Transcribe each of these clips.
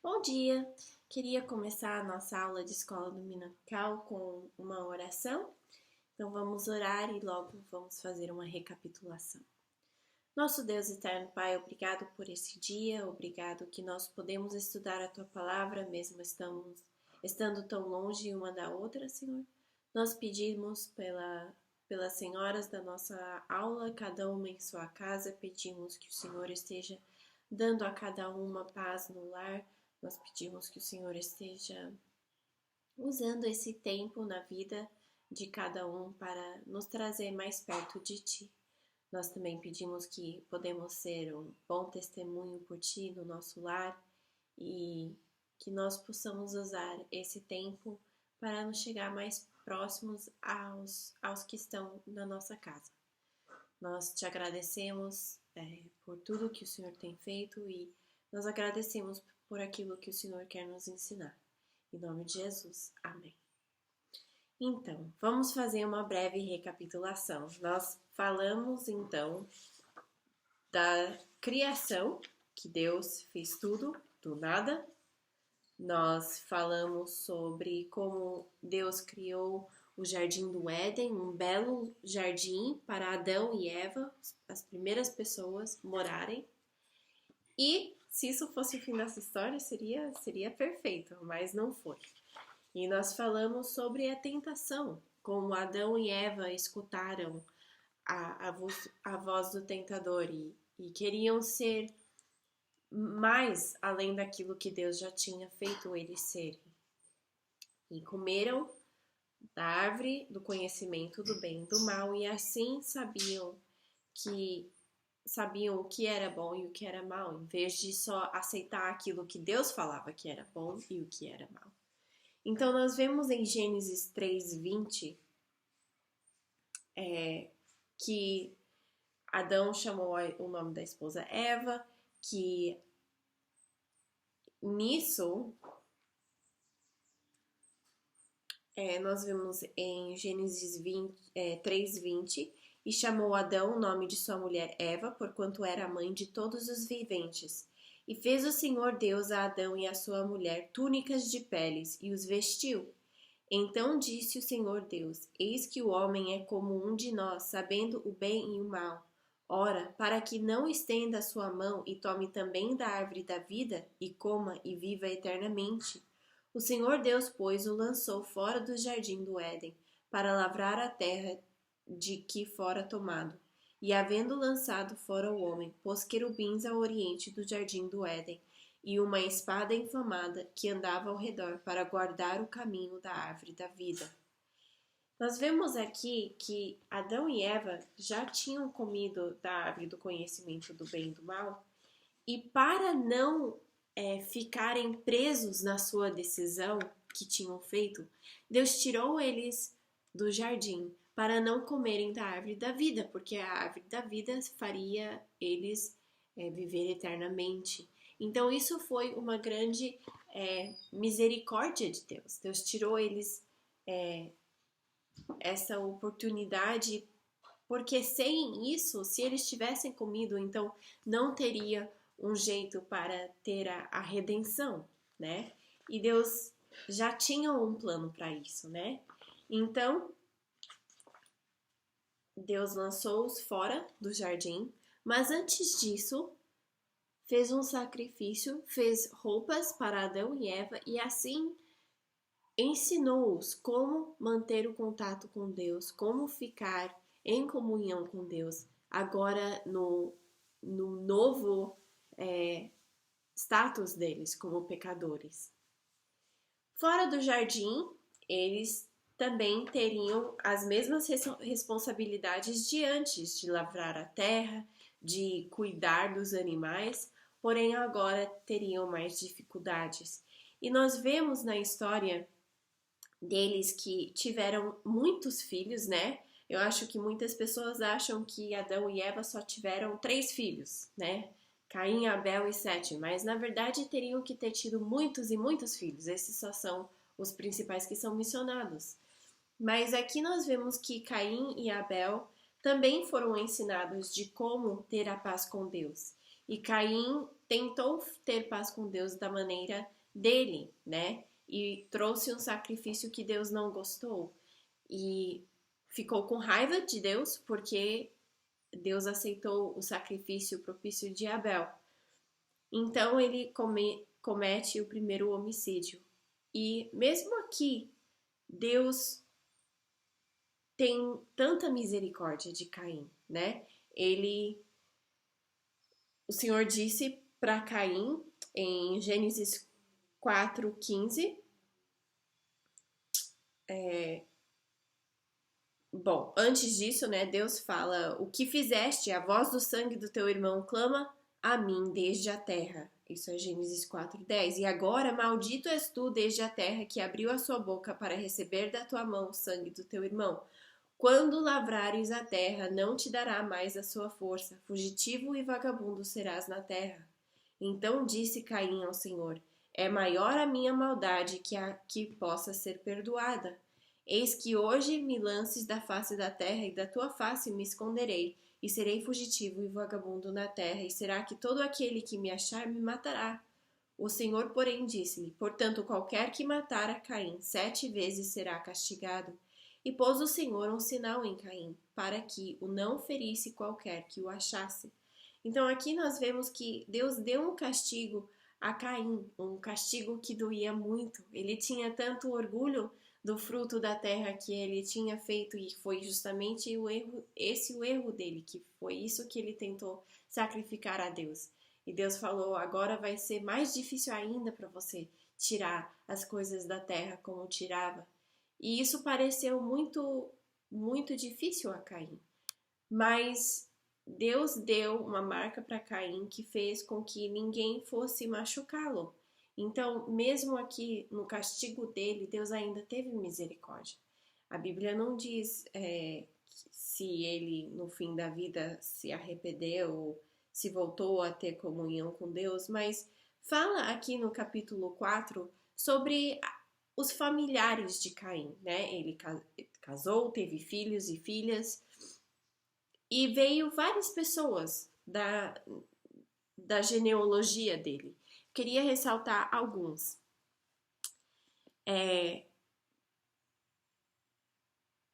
Bom dia! Queria começar a nossa aula de escola dominical com uma oração. Então vamos orar e logo vamos fazer uma recapitulação. Nosso Deus eterno Pai, obrigado por esse dia, obrigado que nós podemos estudar a Tua Palavra, mesmo estando tão longe uma da outra, Senhor. Nós pedimos pelas senhoras da nossa aula, cada uma em sua casa, pedimos que o Senhor esteja dando a cada uma paz no lar. Nós pedimos que o Senhor esteja usando esse tempo na vida de cada um para nos trazer mais perto de Ti. Nós também pedimos que podemos ser um bom testemunho por Ti no nosso lar e que nós possamos usar esse tempo para nos chegar mais próximos aos que estão na nossa casa. Nós Te agradecemos por tudo que o Senhor tem feito e nós agradecemos por aquilo que o Senhor quer nos ensinar. Em nome de Jesus, amém. Então, vamos fazer uma breve recapitulação. Nós falamos, então, da criação, que Deus fez tudo do nada. Nós falamos sobre como Deus criou o Jardim do Éden, um belo jardim para Adão e Eva, as primeiras pessoas, morarem. E se isso fosse o fim dessa história, seria perfeito, mas não foi. E nós falamos sobre a tentação, como Adão e Eva escutaram a voz do tentador e queriam ser mais além daquilo que Deus já tinha feito eles serem. E comeram da árvore do conhecimento do bem e do mal e assim sabiam o que era bom e o que era mal, em vez de só aceitar aquilo que Deus falava que era bom e o que era mal. Então, nós vemos em Gênesis 3:20 que Adão chamou o nome da esposa Eva, que nisso nós vemos em Gênesis 3:20 e chamou Adão o nome de sua mulher Eva, porquanto era a mãe de todos os viventes. E fez o Senhor Deus a Adão e a sua mulher túnicas de peles e os vestiu. Então disse o Senhor Deus: Eis que o homem é como um de nós, sabendo o bem e o mal. Ora, para que não estenda a sua mão e tome também da árvore da vida e coma e viva eternamente. O Senhor Deus, pois, o lançou fora do jardim do Éden, para lavrar a terra de que fora tomado. E havendo lançado fora o homem, pôs querubins ao oriente do jardim do Éden, e uma espada inflamada que andava ao redor para guardar o caminho da árvore da vida. Nós vemos aqui que Adão e Eva já tinham comido da árvore do conhecimento do bem e do mal, e para não ficarem presos na sua decisão que tinham feito, Deus tirou eles do jardim para não comerem da árvore da vida, porque a árvore da vida faria eles viver eternamente. Então isso foi uma grande misericórdia de Deus. Deus tirou eles essa oportunidade, porque sem isso, se eles tivessem comido, então não teria um jeito para ter a redenção, né? E Deus já tinha um plano para isso, né? Então, Deus lançou-os fora do jardim, mas antes disso, fez um sacrifício, fez roupas para Adão e Eva e assim ensinou-os como manter o contato com Deus, como ficar em comunhão com Deus, agora no novo status deles como pecadores. Fora do jardim, eles também teriam as mesmas responsabilidades de antes, de lavrar a terra, de cuidar dos animais, porém agora teriam mais dificuldades. E nós vemos na história deles que tiveram muitos filhos, né? Eu acho que muitas pessoas acham que Adão e Eva só tiveram 3 filhos, né? Caim, Abel e Sete, mas na verdade teriam que ter tido muitos e muitos filhos. Esses só são os principais que são mencionados. Mas aqui nós vemos que Caim e Abel também foram ensinados de como ter a paz com Deus. E Caim tentou ter paz com Deus da maneira dele, né? E trouxe um sacrifício que Deus não gostou. E ficou com raiva de Deus porque Deus aceitou o sacrifício propício de Abel. Então ele comete o primeiro homicídio. E mesmo aqui, Deus tem tanta misericórdia de Caim, né? O Senhor disse para Caim em Gênesis 4:15, bom, antes disso, né, Deus fala: o que fizeste, a voz do sangue do teu irmão clama a mim desde a terra. Isso é Gênesis 4:10. E agora, maldito és tu desde a terra que abriu a sua boca para receber da tua mão o sangue do teu irmão. Quando lavrares a terra, não te dará mais a sua força. Fugitivo e vagabundo serás na terra. Então disse Caim ao Senhor: é maior a minha maldade que a que possa ser perdoada. Eis que hoje me lances da face da terra, e da tua face me esconderei, e serei fugitivo e vagabundo na terra, e será que todo aquele que me achar me matará? O Senhor, porém, disse-lhe: portanto, qualquer que matar a Caim 7 vezes será castigado. E pôs o Senhor um sinal em Caim, para que o não ferisse qualquer que o achasse. Então aqui nós vemos que Deus deu um castigo a Caim, um castigo que doía muito. Ele tinha tanto orgulho do fruto da terra que ele tinha feito, e foi justamente o erro dele, que foi isso que ele tentou sacrificar a Deus. E Deus falou: agora vai ser mais difícil ainda para você tirar as coisas da terra como tirava. E isso pareceu muito difícil a Caim. Mas Deus deu uma marca para Caim que fez com que ninguém fosse machucá-lo. Então, mesmo aqui no castigo dele, Deus ainda teve misericórdia. A Bíblia não diz se ele, no fim da vida, se arrependeu ou se voltou a ter comunhão com Deus, mas fala aqui no capítulo 4 sobre os familiares de Caim, né? Ele casou, teve filhos e filhas, e veio várias pessoas da genealogia dele. Queria ressaltar alguns.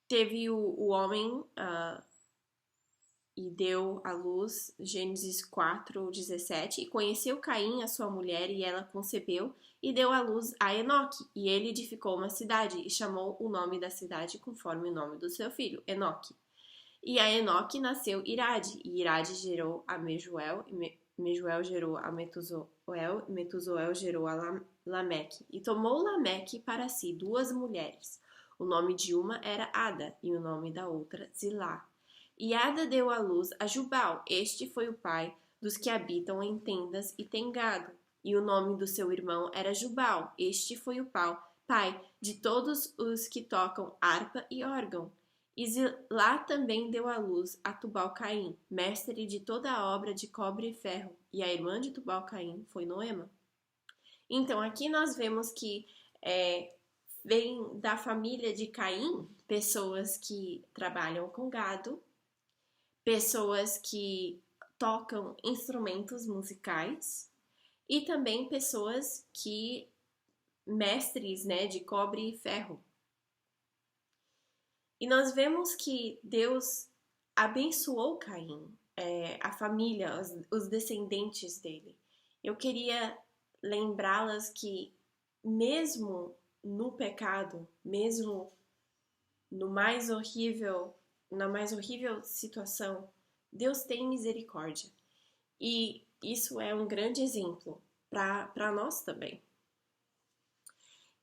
Teve o homem e deu à luz, Gênesis 4:17, e conheceu Caim, a sua mulher, e ela concebeu e deu à luz a Enoque, e ele edificou uma cidade e chamou o nome da cidade conforme o nome do seu filho, Enoque. E a Enoque nasceu Irade, e Irade gerou a Mejuel, e Mejuel gerou a Metuzoel, e Metuzoel gerou a Lameque. E tomou Lameque para si 2 mulheres. O nome de uma era Ada, e o nome da outra Zilá. E Ada deu à luz a Jubal. Este foi o pai dos que habitam em tendas e têm gado. E o nome do seu irmão era Jubal. Este foi o pai de todos os que tocam harpa e órgão. E Zilá também deu à luz a Tubal-Caim, mestre de toda a obra de cobre e ferro, e a irmã de Tubal-Caim foi Noema. Então, aqui nós vemos que vem da família de Caim pessoas que trabalham com gado, pessoas que tocam instrumentos musicais e também pessoas que mestres, né, de cobre e ferro. E nós vemos que Deus abençoou Caim, a família, os descendentes dele. Eu queria lembrá-las que mesmo no pecado, mesmo na mais horrível situação, Deus tem misericórdia. E isso é um grande exemplo para nós também.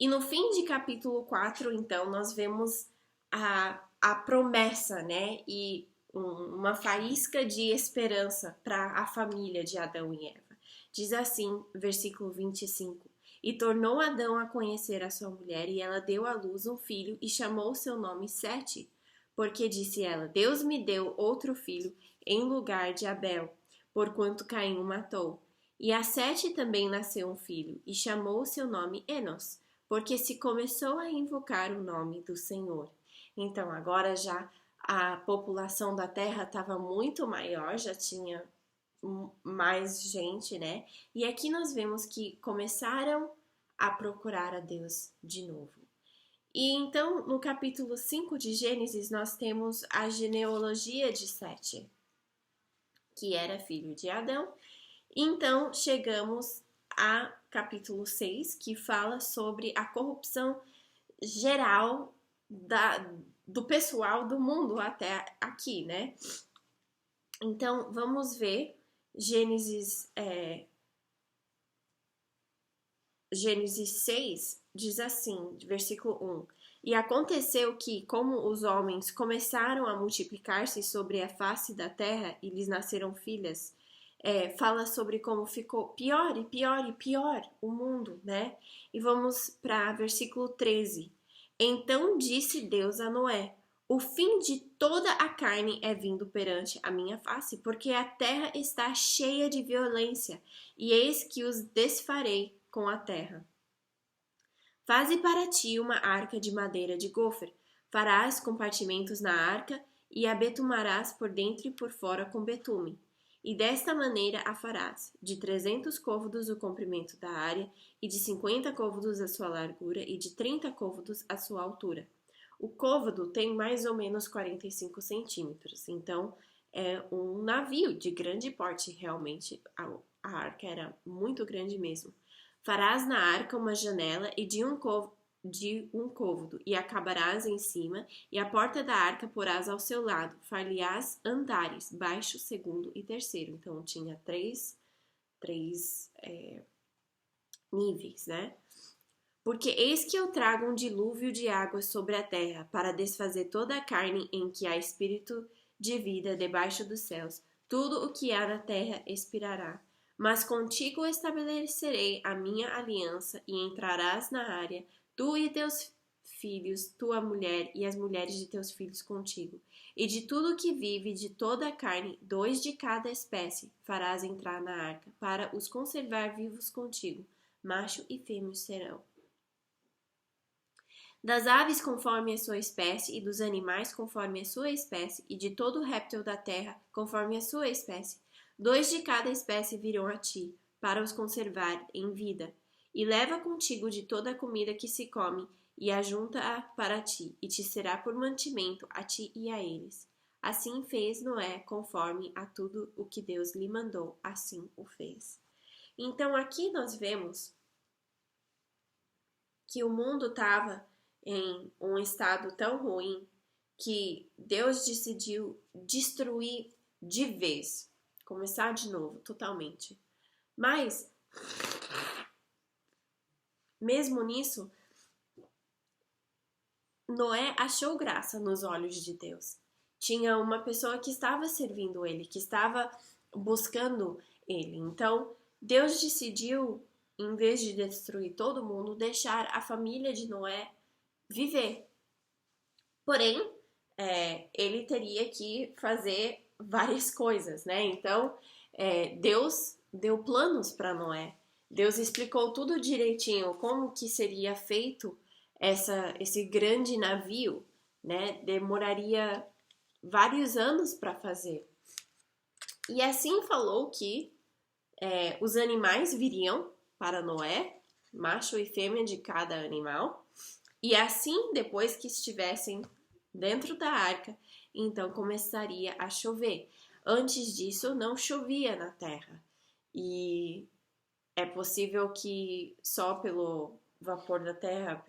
E no fim de capítulo 4, então, nós vemos a promessa, né? E uma faísca de esperança para a família de Adão e Eva. Diz assim, versículo 25: e tornou Adão a conhecer a sua mulher, e ela deu à luz um filho, e chamou seu nome Sete, porque disse ela: Deus me deu outro filho em lugar de Abel, porquanto Caim o matou. E a Sete também nasceu um filho, e chamou seu nome Enos, porque se começou a invocar o nome do Senhor. Então agora já a população da terra estava muito maior, já tinha mais gente, né? E aqui nós vemos que começaram a procurar a Deus de novo. E então, no capítulo 5 de Gênesis, nós temos a genealogia de Sete, que era filho de Adão. Então, chegamos a capítulo 6, que fala sobre a corrupção geral do pessoal do mundo até aqui, né? Então, vamos ver Gênesis 6 diz assim, versículo 1. E aconteceu que, como os homens começaram a multiplicar-se sobre a face da terra e lhes nasceram filhas, fala sobre como ficou pior e pior e pior o mundo, né? E vamos para versículo 13. Então disse Deus a Noé: o fim de toda a carne é vindo perante a minha face, porque a terra está cheia de violência, e eis que os desfarei com a terra. Faze para ti uma arca de madeira de gofer, farás compartimentos na arca e a betumarás por dentro e por fora com betume. E desta maneira a farás, de 300 côvados o comprimento da área, e de 50 côvados a sua largura, e de 30 côvados a sua altura. O côvado tem mais ou menos 45 centímetros, então é um navio de grande porte, realmente a arca era muito grande mesmo. Farás na arca uma janela e de um côvado, e acabarás em cima, e a porta da arca porás ao seu lado. Far-lhe-ás andares, baixo, segundo e terceiro. Então tinha três níveis, né? Porque eis que eu trago um dilúvio de águas sobre a terra, para desfazer toda a carne em que há espírito de vida debaixo dos céus. Tudo o que há na terra expirará. Mas contigo estabelecerei a minha aliança, e entrarás na área, tu e teus filhos, tua mulher e as mulheres de teus filhos contigo. E de tudo que vive, de toda a carne, 2 de cada espécie farás entrar na arca, para os conservar vivos contigo. Macho e fêmea serão. Das aves conforme a sua espécie, e dos animais conforme a sua espécie, e de todo réptil da terra conforme a sua espécie, 2 de cada espécie virão a ti, para os conservar em vida. E leva contigo de toda a comida que se come, e ajunta-a para ti, e te será por mantimento a ti e a eles. Assim fez Noé, conforme a tudo o que Deus lhe mandou, assim o fez. Então aqui nós vemos que o mundo estava em um estado tão ruim que Deus decidiu destruir de vez, começar de novo, totalmente. Mas, mesmo nisso, Noé achou graça nos olhos de Deus. Tinha uma pessoa que estava servindo ele, que estava buscando ele. Então, Deus decidiu, em vez de destruir todo mundo, deixar a família de Noé viver. Porém, ele teria que fazer várias coisas, né? Então, Deus deu planos para Noé. Deus explicou tudo direitinho, como que seria feito esse grande navio, né? Demoraria vários anos para fazer. E assim falou que os animais viriam para Noé, macho e fêmea de cada animal, e assim, depois que estivessem dentro da arca, então começaria a chover. Antes disso, não chovia na terra. E é possível que só pelo vapor da terra,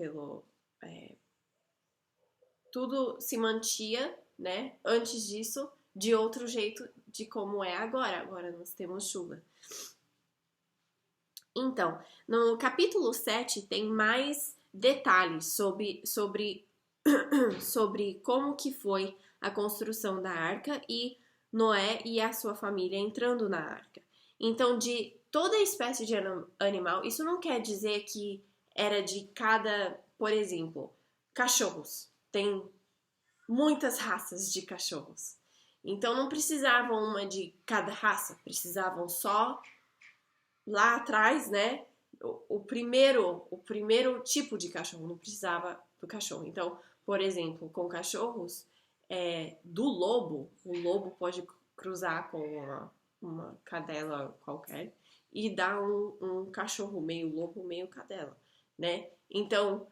tudo se mantinha, né? Antes disso, de outro jeito de como é agora. Agora nós temos chuva. Então, no capítulo 7 tem mais detalhes sobre como que foi a construção da arca e Noé e a sua família entrando na arca. Então, de toda espécie de animal, isso não quer dizer que era de cada, por exemplo, cachorros. Tem muitas raças de cachorros. Então, não precisavam uma de cada raça, precisavam só lá atrás, né? O primeiro tipo de cachorro, não precisava do cachorro. Então, por exemplo, com cachorros, do lobo, o lobo pode cruzar com uma cadela qualquer, e dá um cachorro meio lobo, meio cadela, né? Então,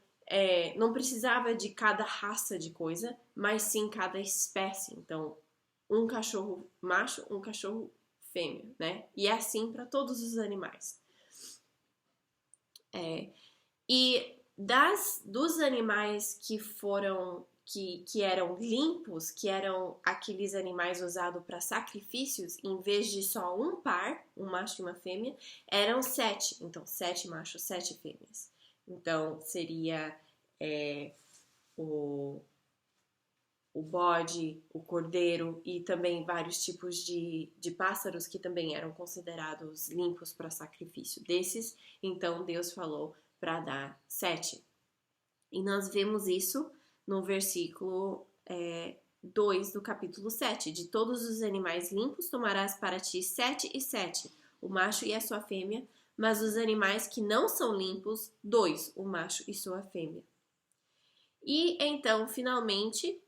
não precisava de cada raça de coisa, mas sim cada espécie. Então, um cachorro macho, um cachorro fêmea, né? E é assim para todos os animais. E dos animais que eram limpos, que eram aqueles animais usados para sacrifícios, em vez de só um par, um macho e uma fêmea, eram 7. Então, 7 machos, 7 fêmeas. Então, seria o bode, o cordeiro e também vários tipos de pássaros que também eram considerados limpos para sacrifício. Desses, então, Deus falou para dar 7. E nós vemos isso no versículo 2 do capítulo 7. De todos os animais limpos tomarás para ti 7 e 7, o macho e a sua fêmea, mas os animais que não são limpos, 2, o macho e sua fêmea. E então, finalmente,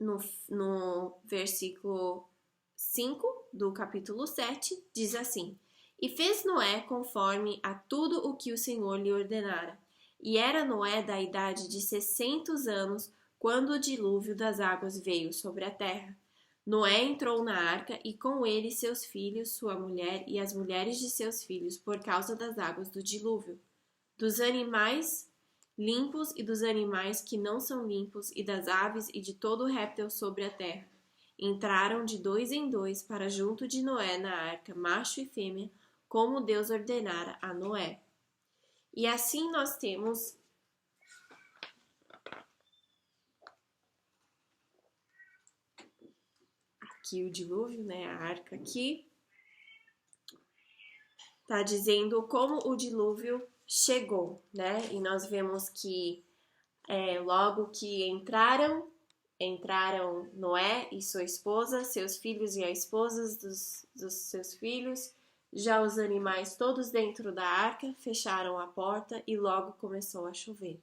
no versículo 5 do capítulo 7, diz assim: E fez Noé conforme a tudo o que o Senhor lhe ordenara. E era Noé da idade de 600 anos, quando o dilúvio das águas veio sobre a terra. Noé entrou na arca e com ele seus filhos, sua mulher e as mulheres de seus filhos, por causa das águas do dilúvio. Dos animais limpos e dos animais que não são limpos, e das aves e de todo o réptil sobre a terra. Entraram de 2 em 2 para junto de Noé na arca, macho e fêmea, como Deus ordenara a Noé. E assim nós temos aqui o dilúvio, né? A arca aqui tá dizendo como o dilúvio chegou, né? E nós vemos que logo que entraram Noé e sua esposa, seus filhos e as esposas dos seus filhos, já os animais todos dentro da arca, fecharam a porta e logo começou a chover.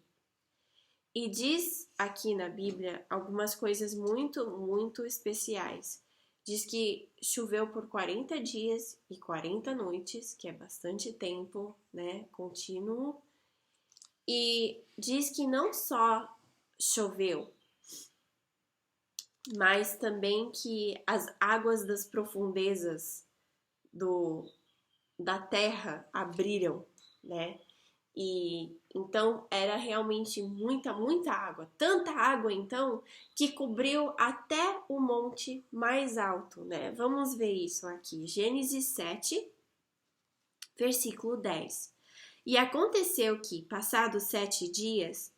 E diz aqui na Bíblia algumas coisas muito, muito especiais. Diz que choveu por 40 dias e 40 noites, que é bastante tempo, né, contínuo. E diz que não só choveu, mas também que as águas das profundezas da terra abriram, né? E então era realmente muita, muita água. Tanta água, então, que cobriu até o monte mais alto, né? Vamos ver isso aqui. Gênesis 7, versículo 10. E aconteceu que, passados 7 dias,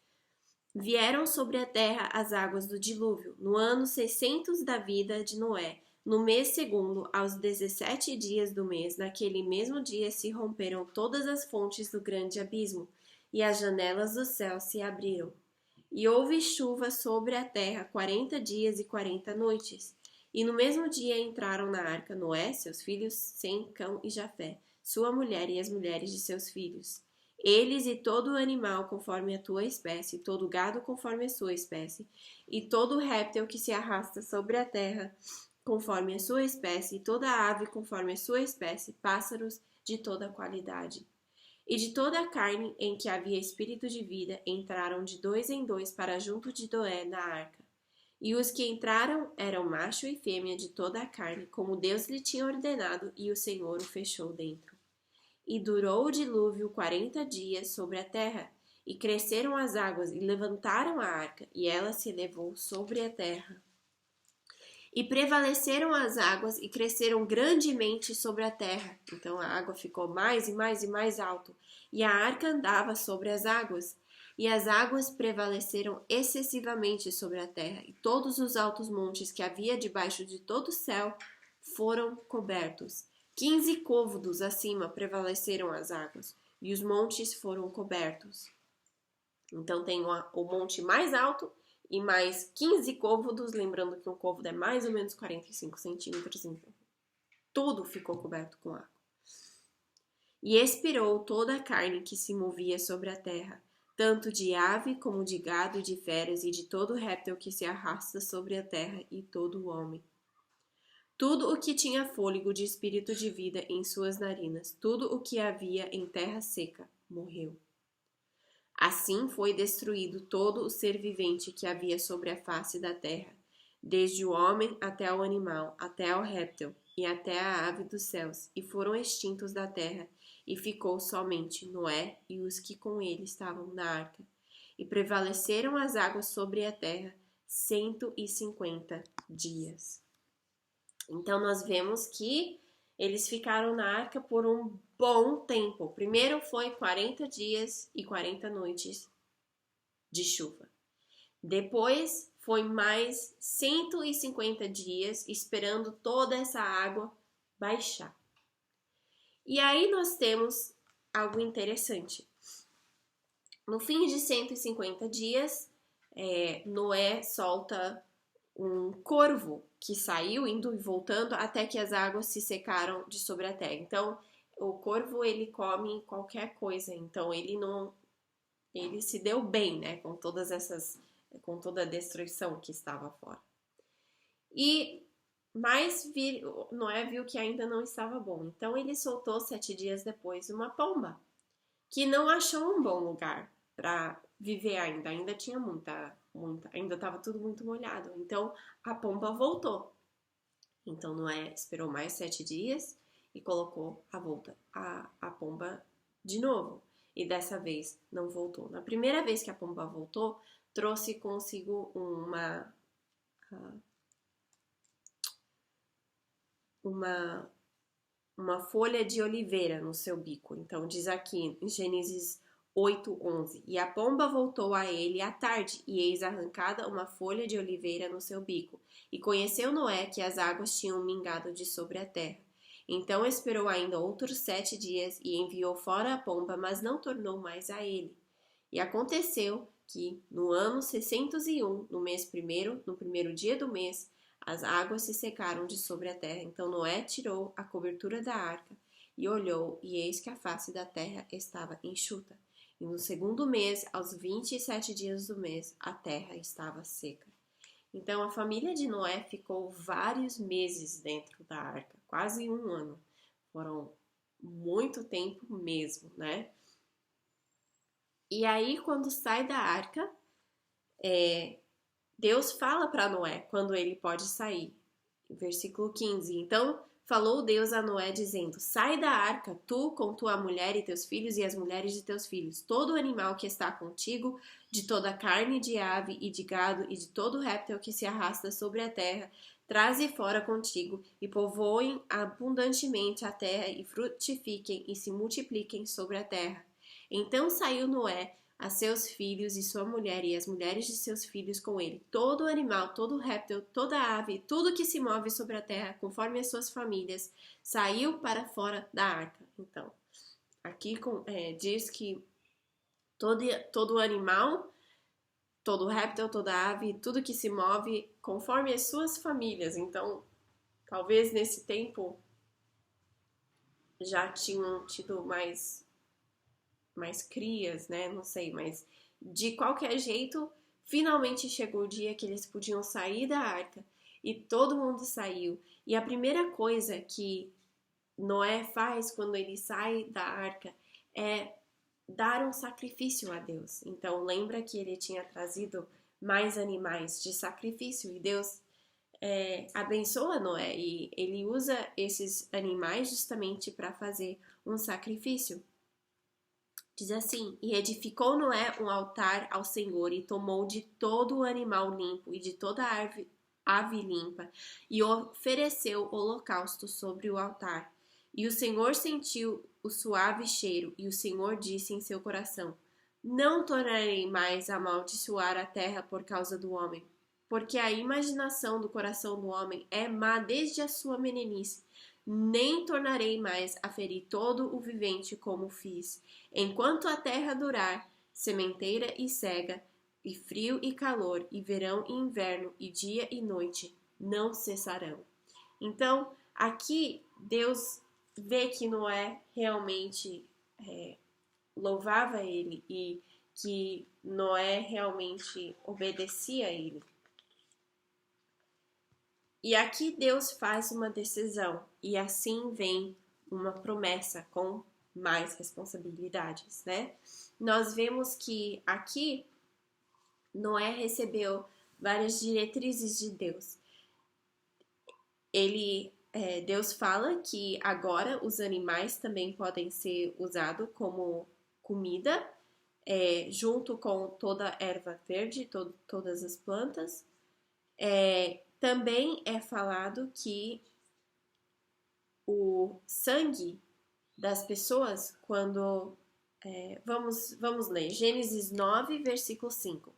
vieram sobre a terra as águas do dilúvio, no ano 600 da vida de Noé. No mês segundo, aos 17 dias do mês, naquele mesmo dia se romperam todas as fontes do grande abismo, e as janelas do céu se abriram. E houve chuva sobre a terra 40 dias e 40 noites. E no mesmo dia entraram na arca Noé, seus filhos, Sem, Cão e Jafé, sua mulher e as mulheres de seus filhos. Eles e todo o animal conforme a tua espécie, todo o gado conforme a sua espécie, e todo o réptil que se arrasta sobre a terra conforme a sua espécie, e toda a ave conforme a sua espécie, pássaros de toda qualidade. E de toda a carne em que havia espírito de vida, entraram de 2 em 2 para junto de Noé na arca. E os que entraram eram macho e fêmea de toda a carne, como Deus lhe tinha ordenado, e o Senhor o fechou dentro. E durou o dilúvio 40 dias sobre a terra, e cresceram as águas, e levantaram a arca, e ela se elevou sobre a terra. E prevaleceram as águas, e cresceram grandemente sobre a terra. Então a água ficou mais e mais e mais alto, e a arca andava sobre as águas. E as águas prevaleceram excessivamente sobre a terra, e todos os altos montes que havia debaixo de todo o céu foram cobertos. 15 côvados acima prevaleceram as águas, e os montes foram cobertos. Então tem o monte mais alto e mais 15 côvados, lembrando que um côvado é mais ou menos 45 centímetros, então tudo ficou coberto com água. E expirou toda a carne que se movia sobre a terra, tanto de ave como de gado, de feras e de todo réptil que se arrasta sobre a terra, e todo o homem. tudo o que tinha fôlego de espírito de vida em suas narinas, tudo o que havia em terra seca, morreu. Assim foi destruído todo o ser vivente que havia sobre a face da terra, desde o homem até o animal, até ao réptil e até a ave dos céus, e foram extintos da terra, e ficou somente Noé e os que com ele estavam na arca. E prevaleceram as águas sobre a terra 150 dias. Então nós vemos que eles ficaram na arca por um bom tempo. Primeiro foi 40 dias e 40 noites de chuva. Depois foi mais 150 dias esperando toda essa água baixar. E aí nós temos algo interessante. No fim de 150 dias, Noé solta um corvo que saiu indo e voltando até que as águas se secaram de sobre a terra. Então, o corvo ele come qualquer coisa. Então, ele se deu bem, né, com toda a destruição que estava fora. Mas Noé viu que ainda não estava bom. Então, ele soltou 7 dias depois uma pomba que não achou um bom lugar para viver ainda. Ainda tinha ainda estava tudo muito molhado. Então a pomba voltou. Então Noé esperou mais 7 dias e colocou a pomba de novo. E dessa vez não voltou. Na primeira vez que a pomba voltou, trouxe consigo uma folha de oliveira no seu bico. Então diz aqui em Gênesis 8:11, e a pomba voltou a ele à tarde, e eis arrancada uma folha de oliveira no seu bico. E conheceu Noé que as águas tinham mingado de sobre a terra. Então esperou ainda outros 7 dias, e enviou fora a pomba, mas não tornou mais a ele. E aconteceu que, no ano 601, no mês primeiro, no primeiro dia do mês, as águas se secaram de sobre a terra. Então Noé tirou a cobertura da arca, e olhou, e eis que a face da terra estava enxuta. E no segundo mês, aos 27 dias do mês, a terra estava seca. Então a família de Noé ficou vários meses dentro da arca, quase um ano. Foram muito tempo mesmo, né? E aí, quando sai da arca, Deus fala para Noé quando ele pode sair. Versículo 15. Então falou Deus a Noé, dizendo: sai da arca, tu com tua mulher e teus filhos e as mulheres de teus filhos, todo animal que está contigo, de toda carne de ave e de gado e de todo réptil que se arrasta sobre a terra, traze fora contigo, e povoem abundantemente a terra, e frutifiquem e se multipliquem sobre a terra. Então saiu Noé, a seus filhos e sua mulher e as mulheres de seus filhos com ele, todo animal, todo réptil, toda ave, tudo que se move sobre a terra, conforme as suas famílias, saiu para fora da arca. Então, aqui diz que todo animal, todo réptil, toda ave, tudo que se move, conforme as suas famílias. Então, talvez nesse tempo já tinham tido mais crias, né? Não sei, mas de qualquer jeito, finalmente chegou o dia que eles podiam sair da arca e todo mundo saiu. E a primeira coisa que Noé faz quando ele sai da arca é dar um sacrifício a Deus. Então lembra que ele tinha trazido mais animais de sacrifício e Deus abençoa Noé e ele usa esses animais justamente para fazer um sacrifício. Diz assim: e edificou Noé um altar ao Senhor, e tomou de todo o animal limpo e de toda a ave limpa, e ofereceu holocausto sobre o altar. E o Senhor sentiu o suave cheiro, e o Senhor disse em seu coração: não tornarei mais a amaldiçoar a terra por causa do homem, porque a imaginação do coração do homem é má desde a sua meninice. Nem tornarei mais a ferir todo o vivente como fiz. Enquanto a terra durar, sementeira e cega, e frio e calor, e verão e inverno, e dia e noite, não cessarão. Então, aqui Deus vê que Noé realmente louvava ele e que Noé realmente obedecia a ele. E aqui Deus faz uma decisão e assim vem uma promessa com mais responsabilidades, né? Nós vemos que aqui Noé recebeu várias diretrizes de Deus. Deus fala que agora os animais também podem ser usados como comida, junto com toda a erva verde, todas as plantas. Também é falado que o sangue das pessoas, quando... vamos ler, Gênesis 9, versículo 5.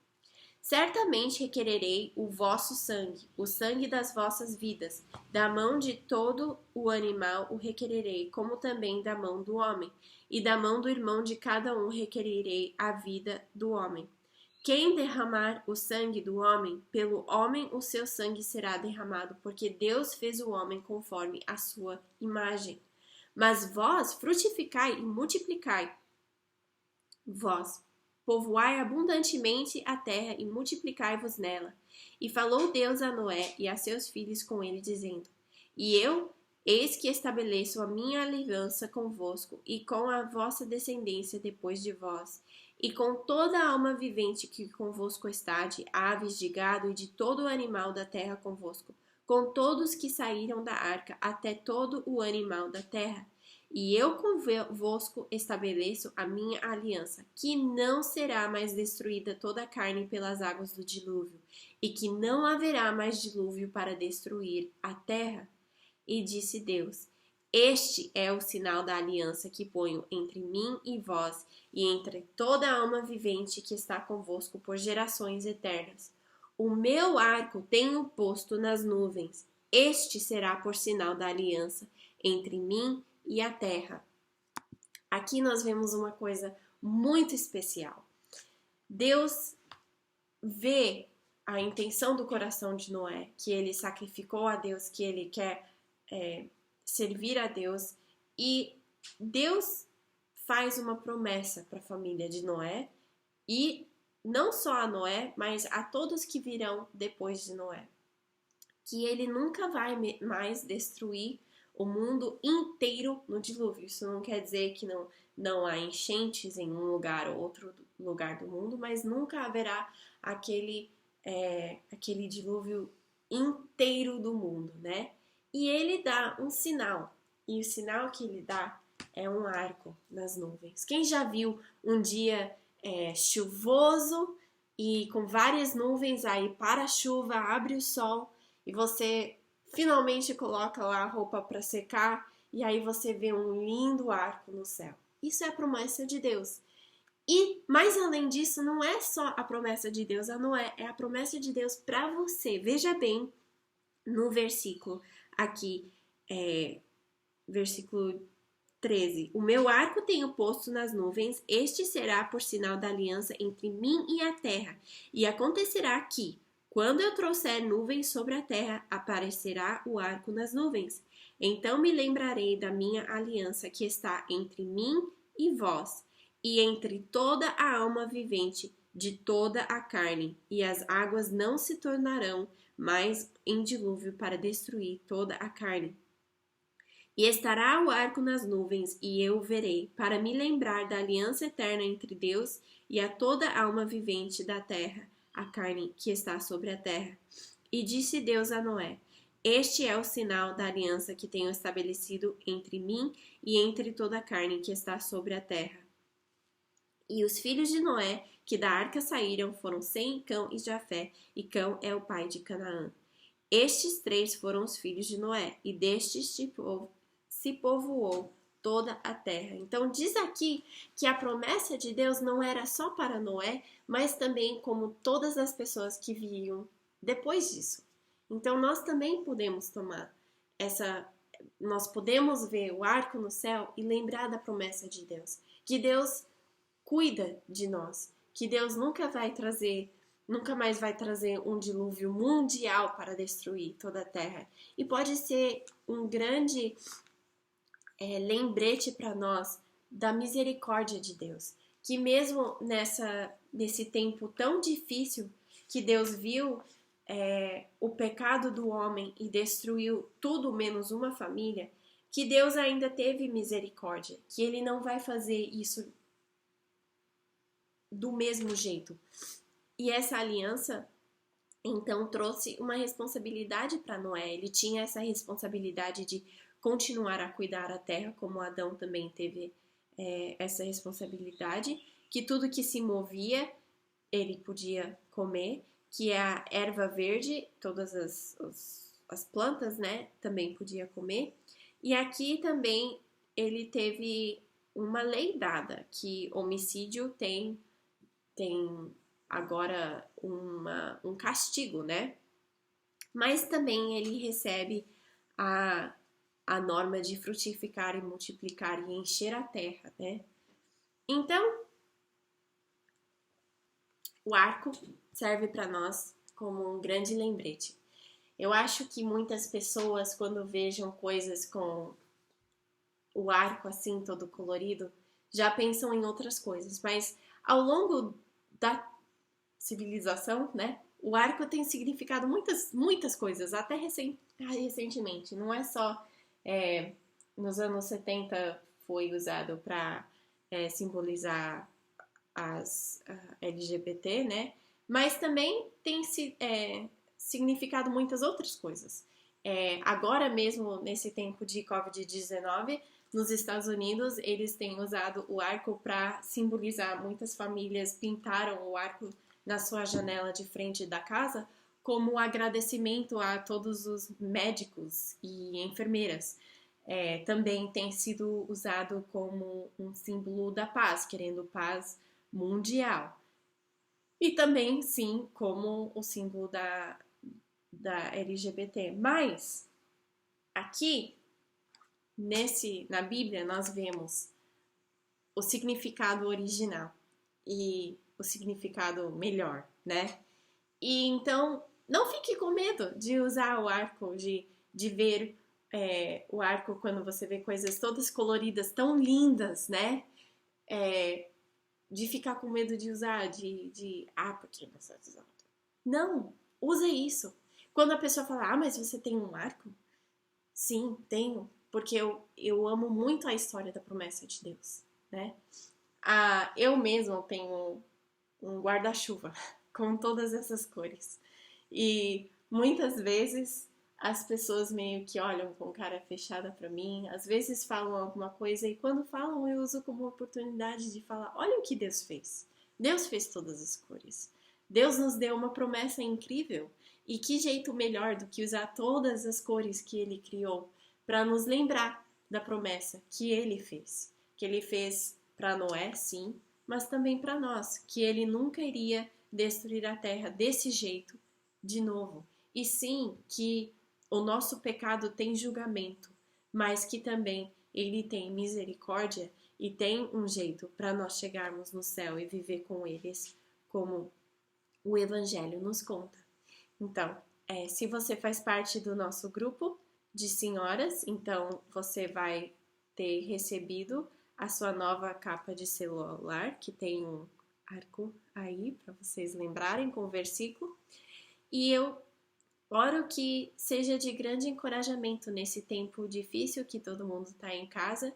Certamente requererei o vosso sangue, o sangue das vossas vidas. Da mão de todo o animal o requererei, como também da mão do homem. E da mão do irmão de cada um requererei a vida do homem. Quem derramar o sangue do homem, pelo homem o seu sangue será derramado, porque Deus fez o homem conforme a sua imagem. Mas vós frutificai e multiplicai. Vós povoai abundantemente a terra e multiplicai-vos nela. E falou Deus a Noé e a seus filhos com ele, dizendo: E eu, eis que estabeleço a minha aliança convosco e com a vossa descendência depois de vós, e com toda a alma vivente que convosco está, de aves, de gado e de todo o animal da terra convosco, com todos que saíram da arca, até todo o animal da terra. E eu convosco estabeleço a minha aliança, que não será mais destruída toda a carne pelas águas do dilúvio, e que não haverá mais dilúvio para destruir a terra. E disse Deus: Este é o sinal da aliança que ponho entre mim e vós, e entre toda a alma vivente que está convosco por gerações eternas. O meu arco tenho posto nas nuvens. Este será por sinal da aliança entre mim e a terra. Aqui nós vemos uma coisa muito especial. Deus vê a intenção do coração de Noé, que ele sacrificou a Deus, que ele quer servir a Deus, e Deus faz uma promessa para a família de Noé, e não só a Noé, mas a todos que virão depois de Noé, que ele nunca vai mais destruir o mundo inteiro no dilúvio. Isso não quer dizer que não há enchentes em um lugar ou outro lugar do mundo, mas nunca haverá aquele dilúvio inteiro do mundo, né? E ele dá um sinal, e o sinal que ele dá é um arco nas nuvens. Quem já viu um dia chuvoso e com várias nuvens, aí para a chuva, abre o sol e você finalmente coloca lá a roupa para secar e aí você vê um lindo arco no céu. Isso é a promessa de Deus. E, mais além disso, não é só a promessa de Deus a Noé, é a promessa de Deus para você. Veja bem no versículo aqui, versículo 13. O meu arco tenho posto nas nuvens, este será por sinal da aliança entre mim e a terra. E acontecerá que, quando eu trouxer nuvens sobre a terra, aparecerá o arco nas nuvens. Então me lembrarei da minha aliança que está entre mim e vós, e entre toda a alma vivente de toda a carne, e as águas não se tornarão mais em dilúvio para destruir toda a carne. E estará o arco nas nuvens, e eu o verei, para me lembrar da aliança eterna entre Deus e a toda a alma vivente da terra, a carne que está sobre a terra. E disse Deus a Noé: Este é o sinal da aliança que tenho estabelecido entre mim e entre toda a carne que está sobre a terra. E os filhos de Noé, que da arca saíram, foram Sem, Cão e Jafé, e Cão é o pai de Canaã. Estes três foram os filhos de Noé, e destes se povoou toda a terra. Então diz aqui que a promessa de Deus não era só para Noé, mas também como todas as pessoas que viriam depois disso. Então nós também podemos nós podemos ver o arco no céu e lembrar da promessa de Deus, que Deus cuida de nós, que Deus nunca mais vai trazer um dilúvio mundial para destruir toda a terra. E pode ser um grande lembrete para nós da misericórdia de Deus, que mesmo nesse tempo tão difícil que Deus viu o pecado do homem e destruiu tudo menos uma família, que Deus ainda teve misericórdia, que Ele não vai fazer isso do mesmo jeito. E essa aliança, então, trouxe uma responsabilidade para Noé. Ele tinha essa responsabilidade de continuar a cuidar da terra, como Adão também teve essa responsabilidade, que tudo que se movia, ele podia comer, que a erva verde, todas as plantas, né, também podia comer. E aqui também ele teve uma lei dada, que homicídio tem agora um castigo, né? Mas também ele recebe a norma de frutificar e multiplicar e encher a terra, né? Então, o arco serve para nós como um grande lembrete. Eu acho que muitas pessoas, quando vejam coisas com o arco assim todo colorido, já pensam em outras coisas, mas ao longo da civilização, né, o arco tem significado muitas coisas, até recentemente. Não é só nos anos 70 foi usado para simbolizar as LGBT, né, mas também tem significado muitas outras coisas. Agora mesmo, nesse tempo de Covid-19, nos Estados Unidos, eles têm usado o arco para simbolizar. Muitas famílias pintaram o arco na sua janela de frente da casa como agradecimento a todos os médicos e enfermeiras. Também tem sido usado como um símbolo da paz, querendo paz mundial. E também, sim, como o símbolo da LGBT. Mas, aqui, na Bíblia, nós vemos o significado original e o significado melhor, né? E então, não fique com medo de usar o arco, de ver o arco quando você vê coisas todas coloridas, tão lindas, né? De ficar com medo de usar, porque não está usando. Não, usa isso. Quando a pessoa fala, mas você tem um arco? Sim, tenho, porque eu amo muito a história da promessa de Deus, né? Eu mesma tenho um guarda-chuva com todas essas cores. E muitas vezes as pessoas meio que olham com cara fechada para mim, às vezes falam alguma coisa e quando falam eu uso como oportunidade de falar, olha o que Deus fez. Deus fez todas as cores. Deus nos deu uma promessa incrível. E que jeito melhor do que usar todas as cores que Ele criou para nos lembrar da promessa que Ele fez. Que Ele fez para Noé, sim, mas também para nós. Que Ele nunca iria destruir a terra desse jeito de novo. E sim, que o nosso pecado tem julgamento, mas que também Ele tem misericórdia e tem um jeito para nós chegarmos no céu e viver com eles, como o Evangelho nos conta. Então, se você faz parte do nosso grupo de senhoras, então você vai ter recebido a sua nova capa de celular, que tem um arco aí, para vocês lembrarem com o versículo. E eu oro que seja de grande encorajamento nesse tempo difícil que todo mundo está em casa,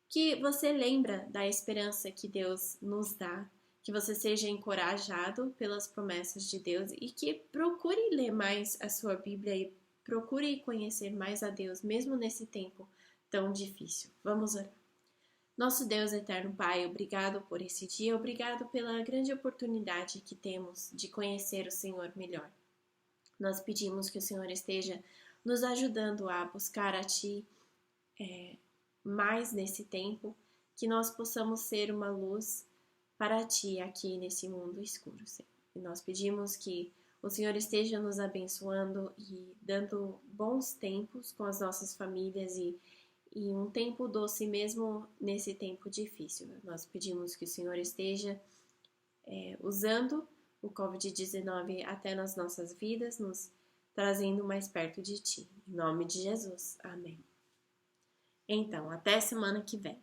que você lembra da esperança que Deus nos dá, que você seja encorajado pelas promessas de Deus e que procure ler mais a sua Bíblia e procure conhecer mais a Deus, mesmo nesse tempo tão difícil. Vamos orar. Nosso Deus eterno Pai, obrigado por esse dia, obrigado pela grande oportunidade que temos de conhecer o Senhor melhor. Nós pedimos que o Senhor esteja nos ajudando a buscar a Ti mais nesse tempo, que nós possamos ser uma luz para Ti aqui nesse mundo escuro, Senhor. E nós pedimos que o Senhor esteja nos abençoando e dando bons tempos com as nossas famílias e um tempo doce mesmo nesse tempo difícil. Nós pedimos que o Senhor esteja usando o Covid-19 até nas nossas vidas, nos trazendo mais perto de Ti. Em nome de Jesus. Amém. Então, até semana que vem.